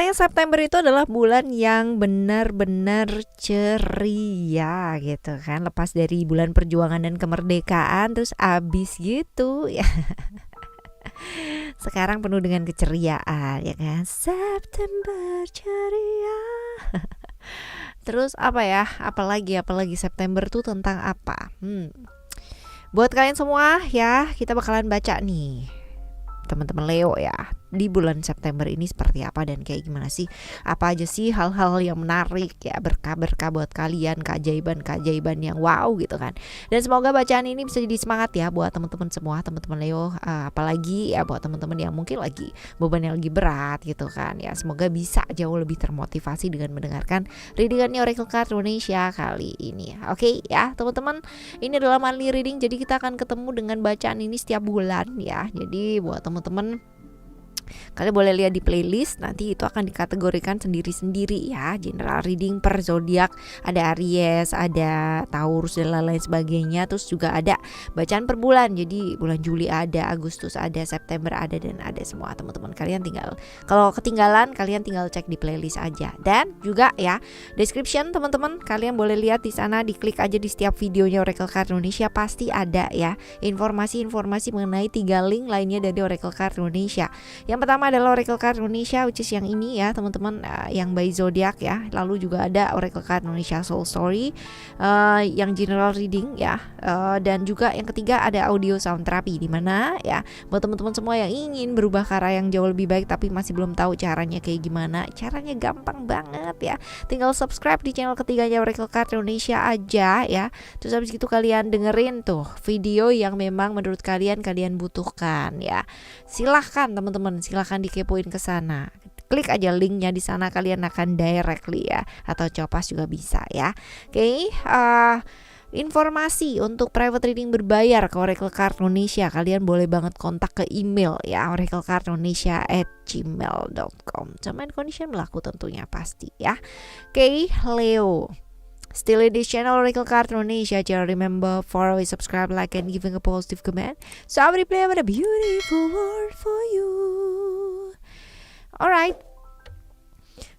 Pokoknya September itu adalah bulan yang benar-benar ceria gitu kan. Lepas dari bulan perjuangan dan kemerdekaan terus abis gitu ya. Sekarang penuh dengan keceriaan ya kan. September ceria. Terus apa ya? Apalagi September tuh tentang apa? Buat kalian semua ya, kita bakalan baca nih teman-teman Leo ya, di bulan September ini seperti apa dan kayak gimana sih, apa aja sih hal-hal yang menarik ya, berkah-berkah buat kalian, keajaiban yang wow gitu kan. Dan semoga bacaan ini bisa jadi semangat ya buat teman-teman semua, teman-teman Leo, apalagi ya buat teman-teman yang mungkin lagi bebannya lagi berat gitu kan ya. Semoga bisa jauh lebih termotivasi dengan mendengarkan readingannya Oracle Card Indonesia kali ini. Oke ya teman-teman, ini adalah monthly reading, jadi kita akan ketemu dengan bacaan ini setiap bulan ya. Jadi buat teman-teman, kalian boleh lihat di playlist, nanti itu akan dikategorikan sendiri-sendiri ya. General reading per zodiak, ada Aries, ada Taurus dan lain-lain sebagainya. Terus juga ada bacaan per bulan, jadi bulan Juli ada, Agustus ada, September ada, dan ada semua teman-teman. Kalian tinggal, kalau ketinggalan kalian tinggal cek di playlist aja. Dan juga ya description teman-teman, kalian boleh lihat di sana, diklik aja di setiap videonya Oracle Card Indonesia, pasti ada ya informasi-informasi mengenai 3 link lainnya dari Oracle Card Indonesia. Yang pertama adalah Oracle Card Indonesia, which is yang ini ya teman-teman, yang by zodiak ya. Lalu juga ada Oracle Card Indonesia Soul Story, yang general reading ya, dan juga yang ketiga ada audio sound therapy, di mana ya buat teman-teman semua yang ingin berubah ke arah yang jauh lebih baik tapi masih belum tahu caranya kayak gimana. Caranya gampang banget ya, tinggal subscribe di channel ketiganya Oracle Card Indonesia aja ya. Terus habis itu kalian dengerin tuh video yang memang menurut kalian butuhkan ya. Silahkan teman-teman, silahkan dikepoin ke sana. Klik aja linknya di sana, kalian akan directly ya, atau copas juga bisa ya. Oke, informasi untuk private reading berbayar ke Oracle Card Indonesia, kalian boleh banget kontak ke email ya, oraclecardindonesia@gmail.com. Sama condition berlaku tentunya pasti ya. Oke, Leo, still in this channel Oracle Card Indonesia. Just remember, follow, subscribe, like, and giving a positive comment. So I will play with a beautiful world for you. Alright,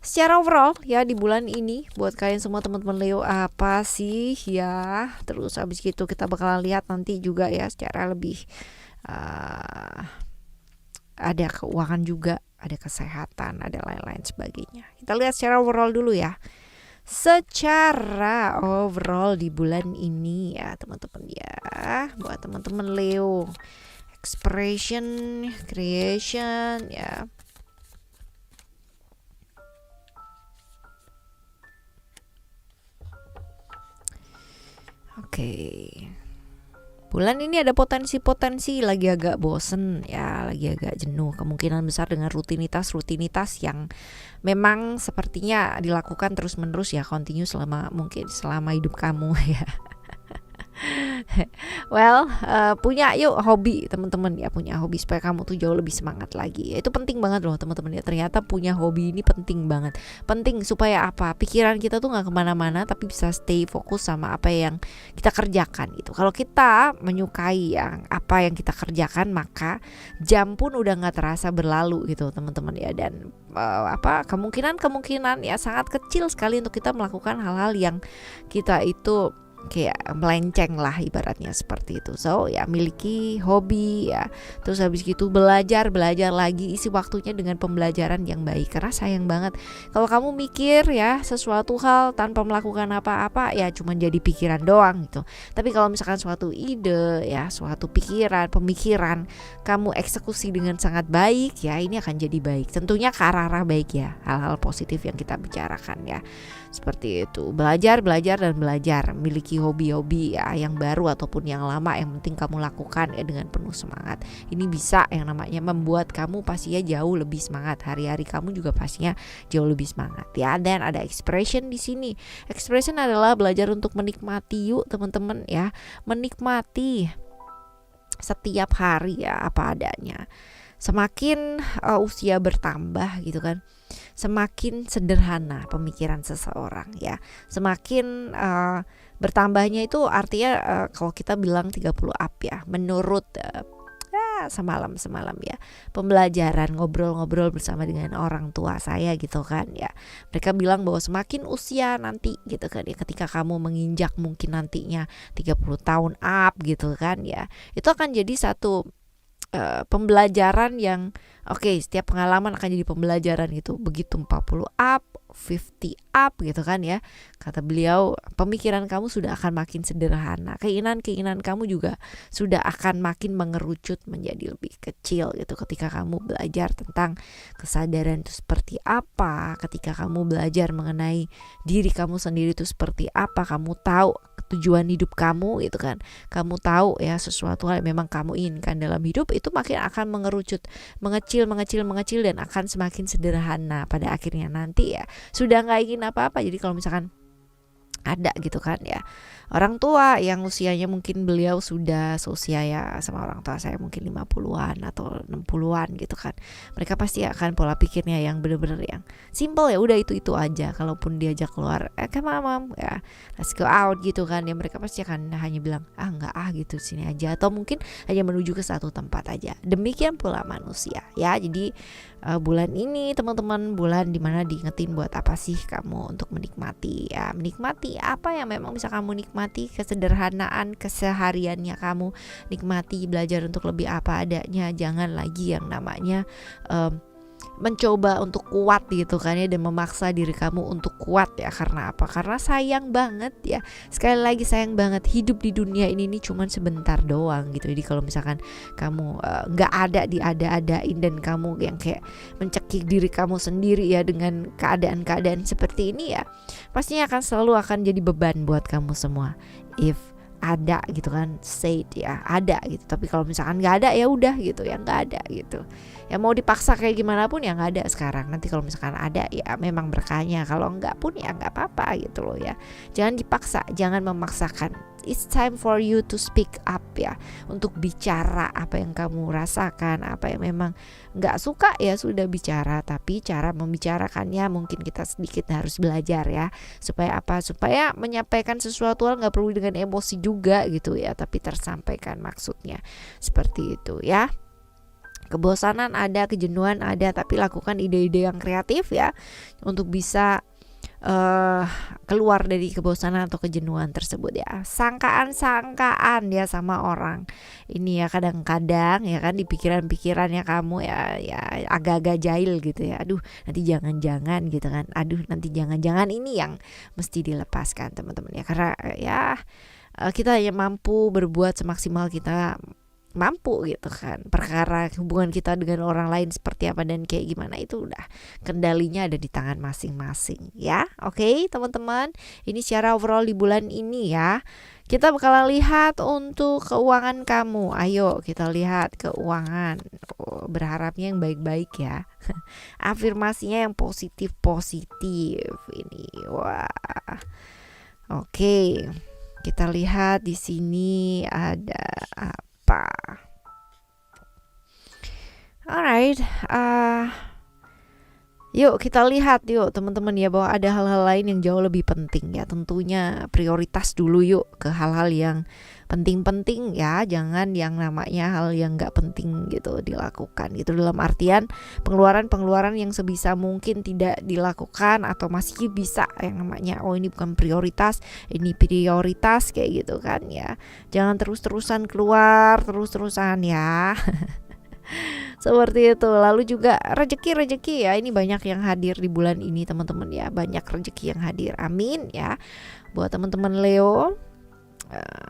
secara overall ya di bulan ini buat kalian semua teman-teman Leo apa sih ya. Terus habis gitu kita bakalan lihat nanti juga ya secara lebih ada keuangan juga, ada kesehatan, ada lain-lain sebagainya. Kita lihat secara overall dulu ya. Secara overall di bulan ini ya teman-teman ya, buat teman-teman Leo, expression, creation ya. Oke. Bulan ini ada potensi-potensi lagi agak bosen ya, lagi agak jenuh, kemungkinan besar dengan rutinitas yang memang sepertinya dilakukan terus-menerus ya, continue selama hidup kamu ya. Well, punya yuk hobi teman-teman ya, punya hobi supaya kamu tuh jauh lebih semangat lagi. Itu penting banget loh teman-teman ya. Ternyata punya hobi ini penting banget. Penting supaya apa? Pikiran kita tuh nggak kemana-mana tapi bisa stay fokus sama apa yang kita kerjakan gitu. Kalau kita menyukai apa yang kita kerjakan, maka jam pun udah nggak terasa berlalu gitu teman-teman ya. Dan kemungkinan ya sangat kecil sekali untuk kita melakukan hal-hal yang kita itu kayak melenceng lah ibaratnya seperti itu. So ya miliki hobi ya, terus habis gitu belajar lagi, isi waktunya dengan pembelajaran yang baik. Karena sayang banget kalau kamu mikir ya sesuatu hal tanpa melakukan apa-apa, ya cuma jadi pikiran doang gitu. Tapi kalau misalkan suatu ide ya, suatu pemikiran kamu eksekusi dengan sangat baik ya, ini akan jadi baik, tentunya ke arah baik ya, hal-hal positif yang kita bicarakan ya. Seperti itu, belajar dan belajar, miliki hobi-hobi ya, yang baru ataupun yang lama, yang penting kamu lakukan ya dengan penuh semangat. Ini bisa yang namanya membuat kamu pastinya jauh lebih semangat, hari-hari kamu juga pastinya jauh lebih semangat ya. Dan ada expression di sini. Expression adalah belajar untuk menikmati yuk teman-teman ya, menikmati setiap hari ya apa adanya. Semakin usia bertambah gitu kan, semakin sederhana pemikiran seseorang ya, semakin bertambahnya itu artinya kalau kita bilang 30 up ya, menurut semalam ya, pembelajaran, ngobrol-ngobrol bersama dengan orang tua saya gitu kan ya. Mereka bilang bahwa semakin usia nanti gitu kan ya, ketika kamu menginjak mungkin nantinya 30 tahun up gitu kan ya, itu akan jadi satu pembelajaran yang setiap pengalaman akan jadi pembelajaran gitu. Begitu 40 up, 50 up gitu kan ya. Kata beliau, pemikiran kamu sudah akan makin sederhana. Keinginan-keinginan kamu juga sudah akan makin mengerucut menjadi lebih kecil gitu ketika kamu belajar tentang kesadaran itu seperti apa, ketika kamu belajar mengenai diri kamu sendiri itu seperti apa, kamu tahu tujuan hidup kamu gitu kan. Kamu tahu ya sesuatu hal yang memang kamu inginkan dalam hidup, itu makin akan mengerucut, mengecil dan akan semakin sederhana pada akhirnya nanti ya. Sudah nggak ingin apa-apa. Jadi kalau misalkan ada gitu kan ya, orang tua yang usianya mungkin beliau sudah seusia ya sama orang tua saya mungkin 50-an atau 60-an gitu kan. Mereka pasti akan pola pikirnya yang benar-benar yang simple ya, udah itu aja. Kalaupun diajak keluar, come on mom ya, let's go out gitu kan ya, mereka pasti akan hanya bilang enggak gitu, sini aja, atau mungkin hanya menuju ke satu tempat aja. Demikian pula manusia ya. Jadi bulan ini teman-teman, bulan dimana diingetin buat apa sih kamu untuk menikmati ya, menikmati apa yang memang bisa kamu nikmati, kesederhanaan kesehariannya kamu nikmati, belajar untuk lebih apa adanya. Jangan lagi yang namanya mencoba untuk kuat gitu kan ya, dan memaksa diri kamu untuk kuat ya. Karena apa? Karena sayang banget ya, sekali lagi sayang banget, hidup di dunia ini nih cuman sebentar doang gitu. Jadi kalau misalkan kamu nggak ada diada-adain dan kamu yang kayak mencekik diri kamu sendiri ya dengan keadaan-keadaan seperti ini ya, pastinya akan selalu akan jadi beban buat kamu semua. If ada gitu kan, say it ya, ada gitu. Tapi kalau misalkan nggak ada ya udah gitu ya, nggak ada gitu ya, mau dipaksa kayak gimana pun ya nggak ada sekarang. Nanti kalau misalkan ada ya memang berkahnya, kalau enggak pun ya nggak apa-apa gitu loh ya. Jangan dipaksa, jangan memaksakan. It's time for you to speak up ya, untuk bicara apa yang kamu rasakan, apa yang memang nggak suka ya sudah bicara. Tapi cara membicarakannya mungkin kita sedikit harus belajar ya, supaya apa? Supaya menyampaikan sesuatu hal nggak perlu dengan emosi juga gitu ya, tapi tersampaikan maksudnya seperti itu ya. Kebosanan ada, kejenuhan ada, tapi lakukan ide-ide yang kreatif ya untuk bisa keluar dari kebosanan atau kejenuhan tersebut ya. Sangkaan ya sama orang ini ya, kadang-kadang ya kan di pikiran-pikirannya kamu ya agak-agak jahil gitu ya. Aduh nanti jangan-jangan gitu kan. Aduh nanti jangan-jangan, ini yang mesti dilepaskan teman-teman ya. Karena ya kita hanya mampu berbuat semaksimal kita mampu gitu kan. Perkara hubungan kita dengan orang lain seperti apa dan kayak gimana, itu udah kendalinya ada di tangan masing-masing ya. Oke, teman-teman, ini secara overall di bulan ini ya. Kita bakalan lihat untuk keuangan kamu. Ayo kita lihat keuangan. Berharapnya yang baik-baik ya. Afirmasinya yang positif-positif ini. Wah. Oke. Kita lihat di sini ada alright, yuk kita lihat yuk teman-teman ya, bahwa ada hal-hal lain yang jauh lebih penting ya. Tentunya prioritas dulu yuk ke hal-hal yang penting-penting ya. Jangan yang namanya hal yang gak penting gitu dilakukan gitu, dalam artian pengeluaran-pengeluaran yang sebisa mungkin tidak dilakukan atau masih bisa yang namanya ini bukan prioritas, ini prioritas kayak gitu kan ya. Jangan terus-terusan keluar terus-terusan ya. Seperti itu. Lalu juga rezeki ya, ini banyak yang hadir di bulan ini teman-teman ya, banyak rezeki yang hadir, amin ya. Buat teman-teman Leo,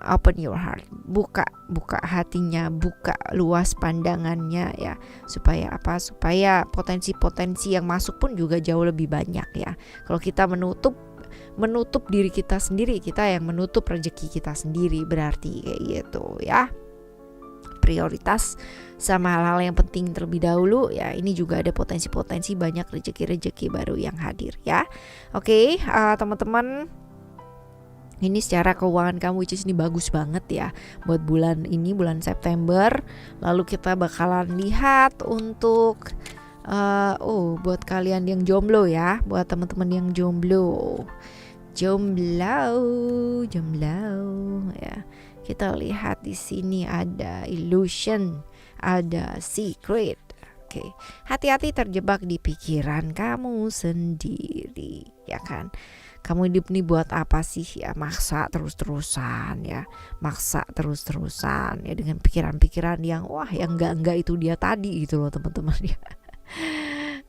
open your heart, buka hatinya, buka luas pandangannya ya, supaya apa? Supaya potensi-potensi yang masuk pun juga jauh lebih banyak ya. Kalau kita menutup diri kita sendiri, kita yang menutup rezeki kita sendiri, berarti kayak gitu ya. Prioritas sama hal-hal yang penting terlebih dahulu ya. Ini juga ada potensi-potensi banyak rezeki-rezeki baru yang hadir ya. Oke, teman-teman, ini secara keuangan kamu, which is ini bagus banget ya buat bulan ini, bulan September. Lalu kita bakalan lihat untuk buat kalian yang jomblo ya, buat teman-teman yang jomblo ya. Kita lihat di sini ada illusion, ada secret. Oke, hati-hati terjebak di pikiran kamu sendiri, ya kan? Kamu hidup nih buat apa sih ya? Maksa terus-terusan ya, maksa terus-terusan ya dengan pikiran-pikiran yang wah yang enggak itu dia tadi gitu loh teman-teman ya.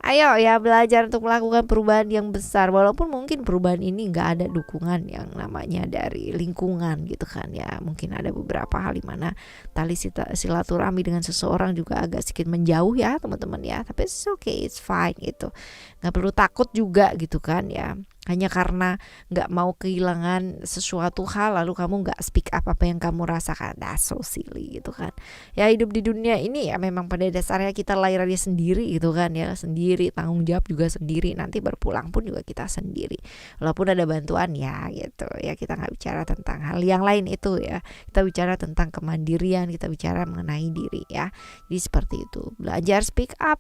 Ayo ya belajar untuk melakukan perubahan yang besar, walaupun mungkin perubahan ini nggak ada dukungan yang namanya dari lingkungan gitu kan ya. Mungkin ada beberapa hal di mana tali silaturahmi dengan seseorang juga agak sedikit menjauh ya teman-teman ya. Tapi it's okay, it's fine gitu. Nggak perlu takut juga gitu kan ya. Hanya karena nggak mau kehilangan sesuatu hal lalu kamu nggak speak up apa yang kamu rasakan. That's so silly gitu kan. Ya hidup di dunia ini ya memang pada dasarnya kita lahirnya sendiri gitu kan ya, sendiri, tanggung jawab juga sendiri, nanti berpulang pun juga kita sendiri, walaupun ada bantuan ya gitu ya. Kita nggak bicara tentang hal yang lain itu ya, kita bicara tentang kemandirian, kita bicara mengenai diri ya. Jadi seperti itu, belajar speak up.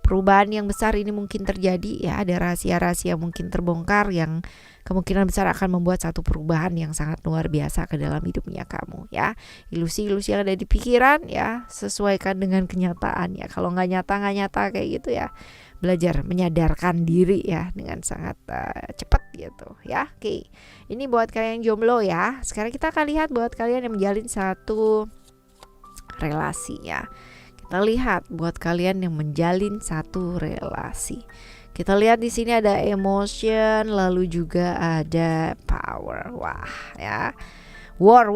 Perubahan yang besar ini mungkin terjadi ya, ada rahasia-rahasia mungkin terbongkar yang kemungkinan besar akan membuat satu perubahan yang sangat luar biasa ke dalam hidupnya kamu ya. Ilusi-ilusi yang ada di pikiran ya, sesuaikan dengan kenyataan ya. Kalau nggak nyata kayak gitu ya, belajar menyadarkan diri ya dengan sangat cepat gitu ya. Oke, ini buat kalian yang jomblo ya. Sekarang kita akan lihat buat kalian yang menjalin satu relasi ya. Kita lihat buat kalian yang menjalin satu relasi. Kita lihat di sini ada emotion, lalu juga ada power. Wah, ya. War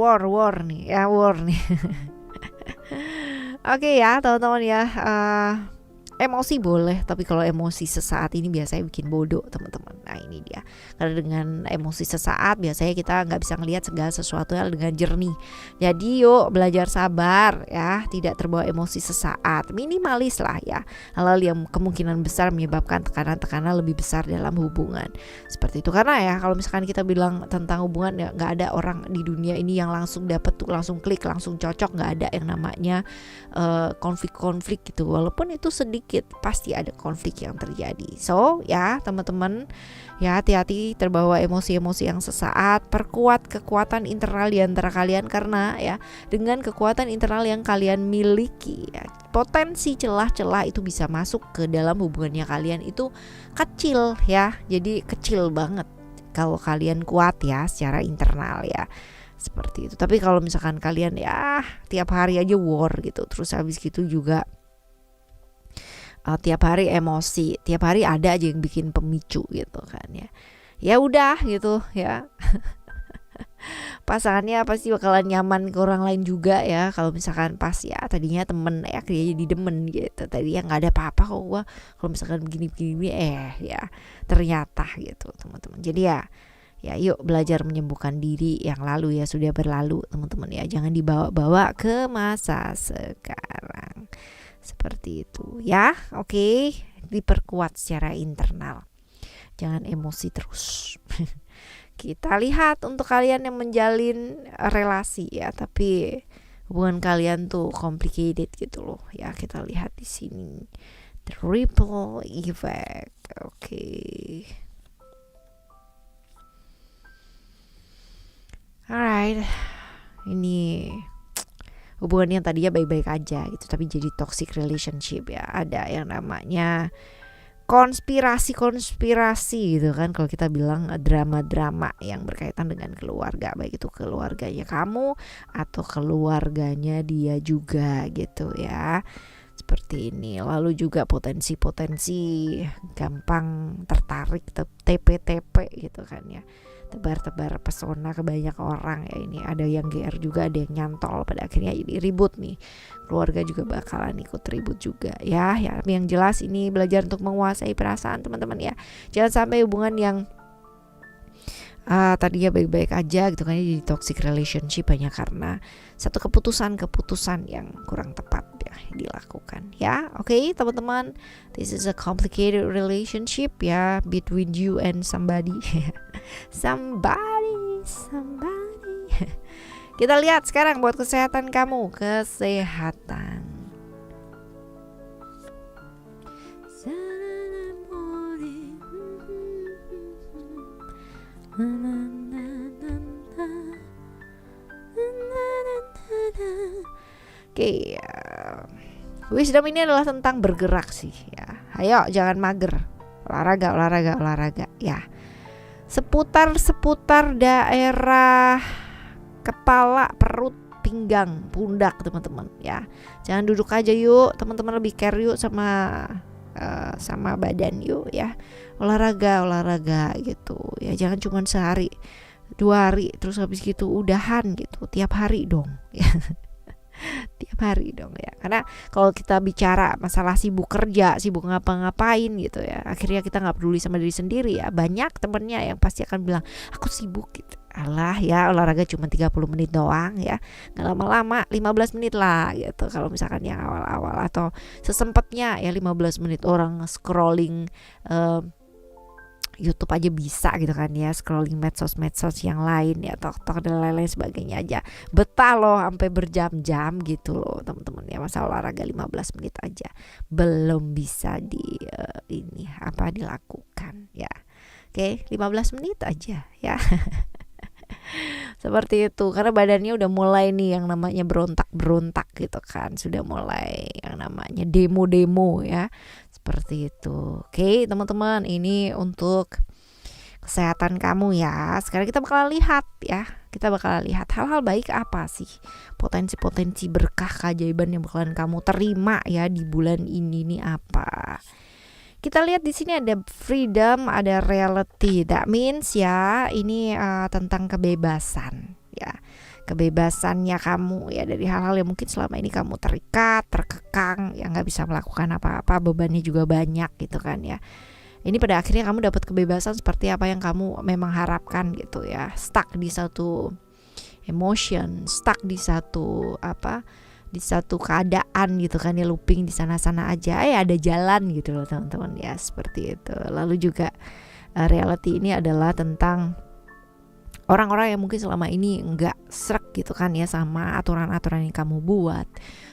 nih, ya war nih. Oke ya, teman-teman ya. Emosi boleh, tapi kalau emosi sesaat ini biasanya bikin bodoh teman-teman. Nah ini dia, karena dengan emosi sesaat biasanya kita nggak bisa ngelihat segala sesuatu hal dengan jernih. Jadi yuk belajar sabar ya, tidak terbawa emosi sesaat, minimalis lah ya hal-hal yang kemungkinan besar menyebabkan tekanan-tekanan lebih besar dalam hubungan. Seperti itu, karena ya kalau misalkan kita bilang tentang hubungan ya, nggak ada orang di dunia ini yang langsung dapet tuh, langsung klik, langsung cocok. Nggak ada yang namanya konflik-konflik gitu, walaupun itu sedikit pasti ada konflik yang terjadi. So ya teman-teman ya, hati-hati terbawa emosi-emosi yang sesaat. Perkuat kekuatan internal di antara kalian, karena ya dengan kekuatan internal yang kalian miliki ya, potensi celah-celah itu bisa masuk ke dalam hubungannya kalian itu kecil ya. Jadi kecil banget kalau kalian kuat ya secara internal ya, seperti itu. Tapi kalau misalkan kalian ya tiap hari aja war gitu, terus habis gitu juga tiap hari emosi, tiap hari ada aja yang bikin pemicu gitu kan ya. Ya udah gitu ya. Pasangannya pasti bakalan nyaman ke orang lain juga ya. Kalau misalkan pas ya tadinya temen ya dia jadi demen gitu. Tadinya nggak ada apa-apa kok gua kalau misalkan begini-begini ya ternyata gitu teman-teman. Jadi ya yuk belajar menyembuhkan diri yang lalu ya, sudah berlalu teman-teman ya. Jangan dibawa-bawa ke masa sekarang. Seperti itu ya. Oke, diperkuat secara internal, jangan emosi terus. Kita lihat untuk kalian yang menjalin relasi ya, tapi hubungan kalian tuh complicated gitu loh ya. Kita lihat di sini the ripple effect. Oke. Alright, ini hubungan yang tadinya baik-baik aja gitu, tapi jadi toxic relationship ya. Ada yang namanya konspirasi gitu kan, kalau kita bilang drama-drama yang berkaitan dengan keluarga, baik itu keluarganya kamu atau keluarganya dia juga gitu ya. Seperti ini. Lalu juga potensi-potensi gampang tertarik, TP-TP gitu kan ya, tebar-tebar pesona ke banyak orang ya. Ini ada yang GR juga, ada yang nyantol, pada akhirnya jadi ribut nih. Keluarga juga bakalan ikut ribut juga ya. Yang jelas ini belajar untuk menguasai perasaan teman-teman ya. Jangan sampai hubungan yang tadinya baik-baik aja gitu kan jadi toxic relationship hanya karena satu keputusan yang kurang tepat ya dilakukan ya. Oke, teman-teman, this is a complicated relationship ya, between you and somebody. somebody Kita lihat sekarang buat kesehatan kamu, kesehatan. Oke, Wisdom ini adalah tentang bergerak sih ya. Ayo jangan mager. Olahraga ya. Seputar daerah kepala, perut, pinggang, pundak teman-teman ya. Jangan duduk aja yuk, teman-teman lebih care yuk sama badan yuk ya. Olahraga gitu ya. Jangan cuma sehari 2 hari terus habis gitu udahan gitu. Tiap hari dong ya. Tiap hari dong ya, karena kalau kita bicara masalah sibuk kerja, sibuk ngapa-ngapain gitu ya, akhirnya kita nggak peduli sama diri sendiri ya. Banyak temennya yang pasti akan bilang aku sibuk gitu. Alah ya, olahraga cuma 30 menit doang ya, nggak lama-lama, 15 menit lah gitu kalau misalkan yang awal-awal, atau sesempatnya ya 15 menit. Orang scrolling YouTube aja bisa gitu kan ya, scrolling medsos yang lain ya, TikTok dan lain-lain sebagainya aja betah loh sampai berjam-jam gitu loh teman-teman ya. Masa olahraga 15 menit aja belum bisa dilakukan ya. Oke, 15 menit aja ya. Seperti itu, karena badannya udah mulai nih yang namanya berontak gitu kan, sudah mulai yang namanya demo ya, seperti itu. Oke teman-teman, ini untuk kesehatan kamu ya. Sekarang kita bakal lihat hal-hal baik apa sih, potensi berkah keajaiban yang bakalan kamu terima ya di bulan ini nih apa. Kita lihat di sini ada freedom, ada reality. That means ya ini tentang kebebasan ya. Kebebasannya kamu ya dari hal-hal yang mungkin selama ini kamu terikat, terkekang, ya nggak bisa melakukan apa-apa, bebannya juga banyak gitu kan ya. Ini pada akhirnya kamu dapat kebebasan seperti apa yang kamu memang harapkan gitu ya. Stuck di satu emotion, stuck di satu keadaan gitu kan ya, looping di sana-sana aja, ada jalan gitu loh teman-teman ya, seperti itu. Lalu juga reality ini adalah tentang orang-orang yang mungkin selama ini enggak srek gitu kan ya sama aturan-aturan yang kamu buat,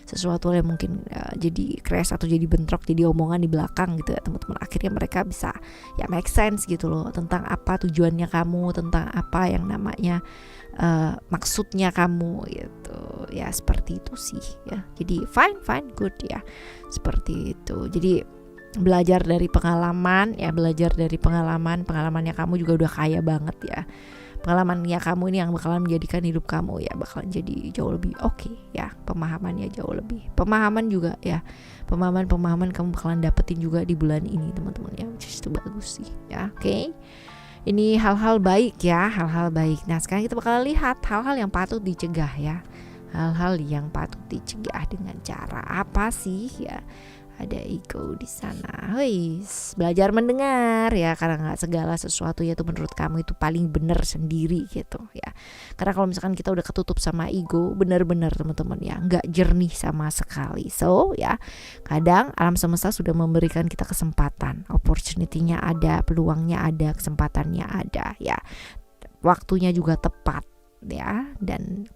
sesuatu yang mungkin jadi crash atau jadi bentrok, jadi omongan di belakang gitu ya teman-teman. Akhirnya mereka bisa ya make sense gitu loh tentang apa tujuannya kamu, tentang apa yang namanya maksudnya kamu gitu ya, seperti itu sih ya. Jadi fine good ya, seperti itu. Jadi belajar dari pengalamannya kamu juga udah kaya banget ya. Pengalamannya kamu ini yang bakalan menjadikan hidup kamu ya bakalan jadi jauh lebih oke ya. Pemahamannya jauh lebih, pemahaman kamu bakalan dapetin juga di bulan ini teman-teman ya, which is itu bagus sih ya. Oke. Ini hal-hal baik ya, hal-hal baik. Nah sekarang kita bakal lihat hal-hal yang patut dicegah ya. Hal-hal yang patut dicegah dengan cara apa sih ya? Ada ego di sana. Belajar mendengar ya, karena nggak segala sesuatu ya itu menurut kamu itu paling benar sendiri gitu ya. Karena kalau misalkan kita udah ketutup sama ego, benar-benar teman-teman ya nggak jernih sama sekali. So ya, kadang alam semesta sudah memberikan kita kesempatan, opportunity-nya ada, peluangnya ada, kesempatannya ada ya. Waktunya juga tepat ya, dan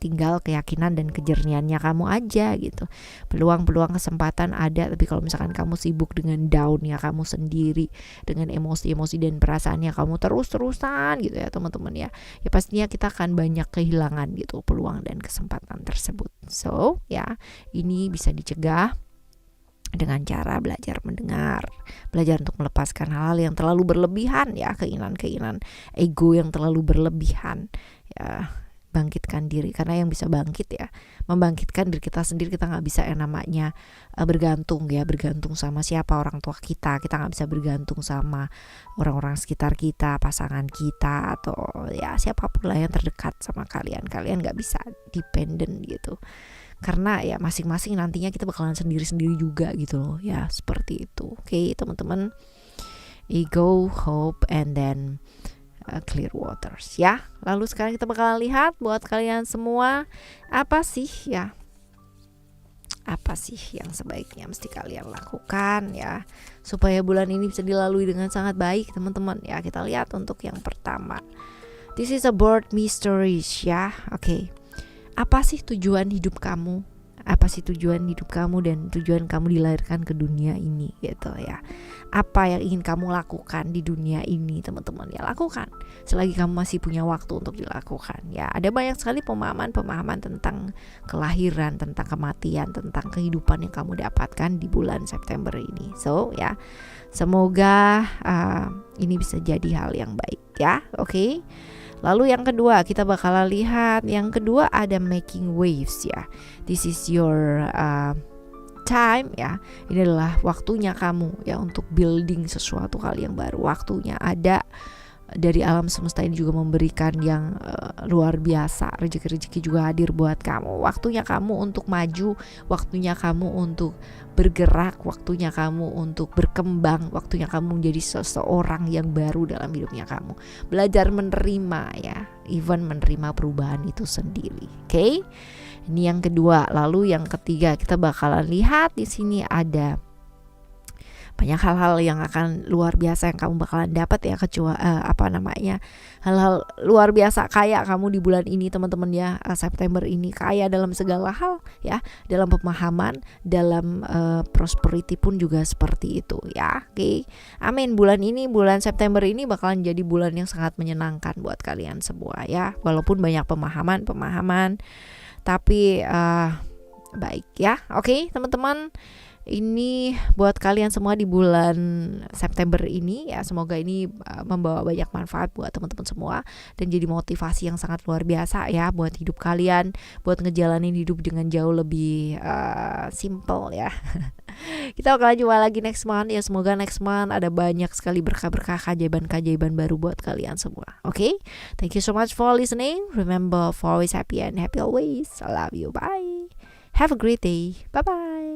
tinggal keyakinan dan kejernihannya kamu aja gitu. Peluang kesempatan ada, tapi kalau misalkan kamu sibuk dengan down-nya kamu sendiri, dengan emosi-emosi dan perasaannya kamu terus-terusan gitu ya teman-teman ya, pastinya kita akan banyak kehilangan gitu peluang dan kesempatan tersebut. So ya, ini bisa dicegah dengan cara belajar mendengar, belajar untuk melepaskan hal-hal yang terlalu berlebihan ya, keinginan ego yang terlalu berlebihan ya. Bangkitkan diri, karena yang bisa membangkitkan diri kita sendiri. Kita nggak bisa yang namanya bergantung sama siapa orang tua kita nggak bisa bergantung sama orang-orang sekitar kita, pasangan kita, atau ya siapapun lah yang terdekat sama kalian nggak bisa dependent gitu, karena ya masing-masing nantinya kita bakalan sendiri-sendiri juga gitu loh ya, seperti itu. Oke teman-teman, ego, hope, and then clear waters ya. Lalu sekarang kita bakalan lihat buat kalian semua apa sih yang sebaiknya mesti kalian lakukan ya supaya bulan ini bisa dilalui dengan sangat baik teman-teman ya. Kita lihat untuk yang pertama, this is a birth mysteries ya. Oke. Apa sih tujuan hidup kamu? Apa sih tujuan hidup kamu dan tujuan kamu dilahirkan ke dunia ini gitu ya. Apa yang ingin kamu lakukan di dunia ini, teman-teman, ya lakukan selagi kamu masih punya waktu untuk dilakukan ya. Ada banyak sekali pemahaman tentang kelahiran, tentang kematian, tentang kehidupan yang kamu dapatkan di bulan September ini. So ya, semoga ini bisa jadi hal yang baik ya. Oke. Lalu yang kedua kita bakalan lihat, yang kedua ada making waves ya. This is your time ya. Ini adalah waktunya kamu ya untuk building sesuatu hal yang baru. Waktunya ada dari alam semesta ini juga memberikan yang luar biasa. Rezeki-rezeki juga hadir buat kamu. Waktunya kamu untuk maju, waktunya kamu untuk bergerak, waktunya kamu untuk berkembang, waktunya kamu menjadi seseorang yang baru dalam hidupnya kamu. Belajar menerima ya, even menerima perubahan itu sendiri. Oke? Ini yang kedua. Lalu yang ketiga kita bakalan lihat di sini ada banyak hal-hal yang akan luar biasa yang kamu bakalan dapat ya, hal-hal luar biasa kayak kamu di bulan ini, teman-teman ya. September ini kaya dalam segala hal ya, dalam pemahaman, dalam prosperity pun juga seperti itu ya. Oke. Amin. Bulan September ini bakalan jadi bulan yang sangat menyenangkan buat kalian semua ya, walaupun banyak pemahaman tapi baik ya. Oke, teman-teman. Ini buat kalian semua di bulan September ini ya, semoga ini membawa banyak manfaat buat teman-teman semua dan jadi motivasi yang sangat luar biasa ya buat hidup kalian, buat ngejalanin hidup dengan jauh lebih simple ya. Kita akan jumpa lagi next month ya, semoga next month ada banyak sekali berkah-berkah, keajaiban baro buat kalian semua. Oke? Thank you so much for listening. Remember, for always happy and happy always. I love you. Bye. Have a great day. Bye bye.